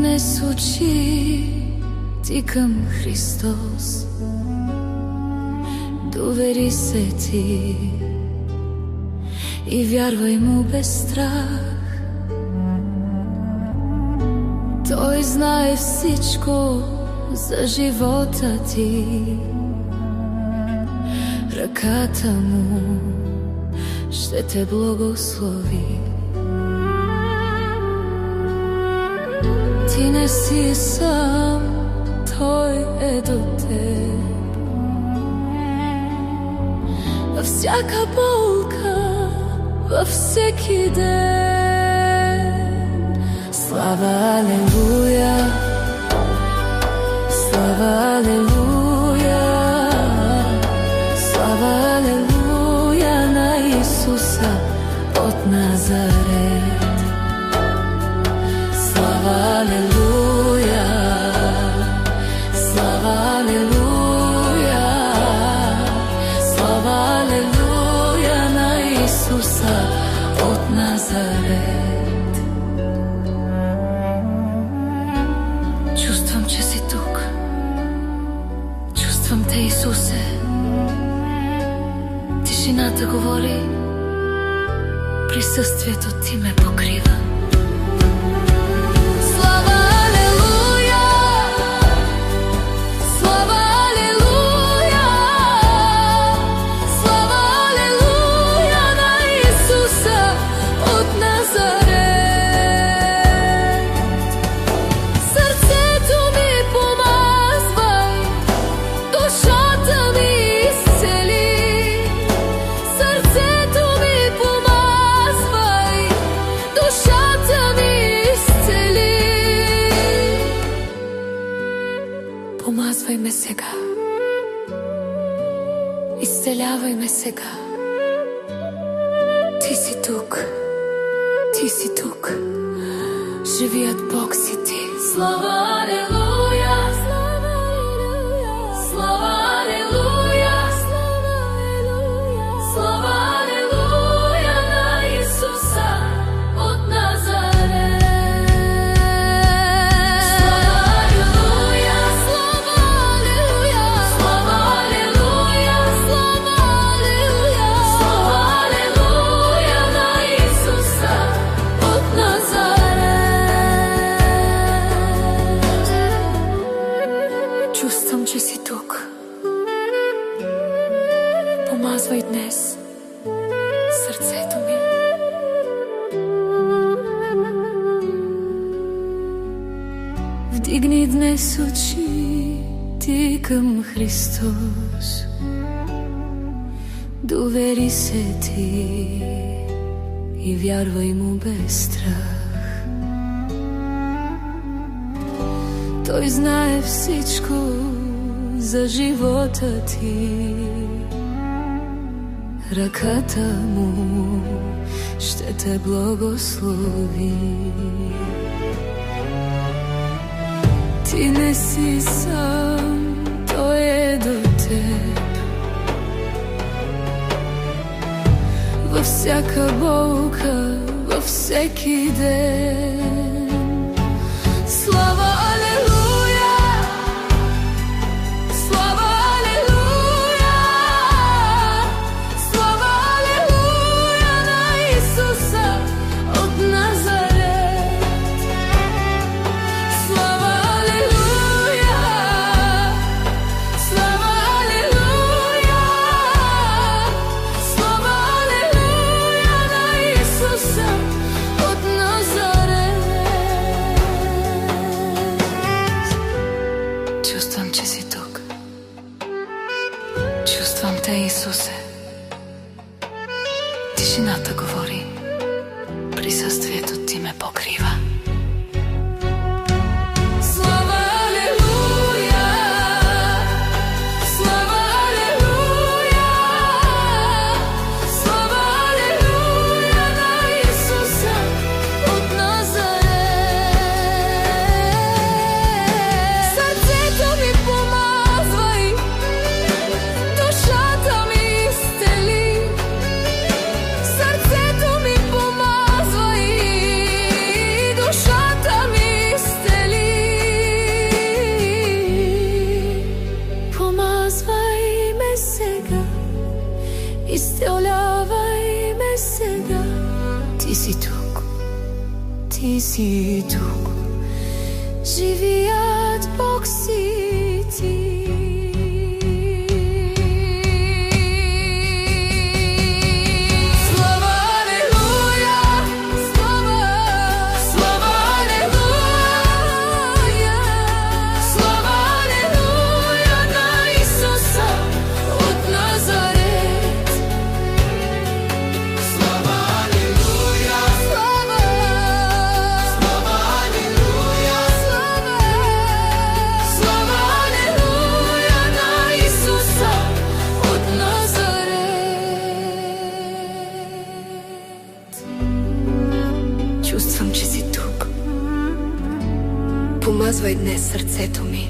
днес очи ти към Христос, довери се ти и вярвай му без страх. Той знае всичко за живота ти, ръката му ще те благослови. Ти не си сам, Той е до теб. Във всяка болка, във всеки ден. Слава, алелуя, слава, алелуя, слава, алелуя на Исуса от Назарет. Слава, алелуя, слава, алелуя, слава, алелуя на Исуса от Назарет. Чувствам, че си тук. Чувствам те, Исусе. Тишината говори, присъствието ти ме покрива. Помазвай ме сега, изцелявай ме сега. Ти си тук, ти си тук, живият Бог си ти. Слава, алелуя, слава, алелуя, слава, алелуя, слава, алелуя, слава, алелуя на Исуса от Назарет. Слава, алелуя, слава, алелуя, слава, алелуя, слава, алелуя на Исуса от Назарет. Чувствам, че си тук. Помазвай днес сърцето ми. Вдигни днес очи ти към Христос, довери се ти и вярвай му без страх. Той знае всичко за живота ти, ръката му ще те благослови. Ти не си сам, Той е до теб. Във всяка болка, във всеки ден. Слава, алелуя, слава, алелуя, слава, алелуя на Исуса от Назарет. Слава, алелуя, слава, алелуя, слава, алелуя на Исуса от Назарет. Чувствам, че си тук. Чувствам те, Исусе. Тишината говори, присъствието ти ме покрива. Слава, алелуя, слава, алелуя, слава, алелуя на Исуса от Назарет. Сърцето ми помазвай, душата ми изцели. Сърцето ми помазвай, Ти си тук, живият Бог си ти. Чувствам, че си тук. Помазвай днес сърцето ми.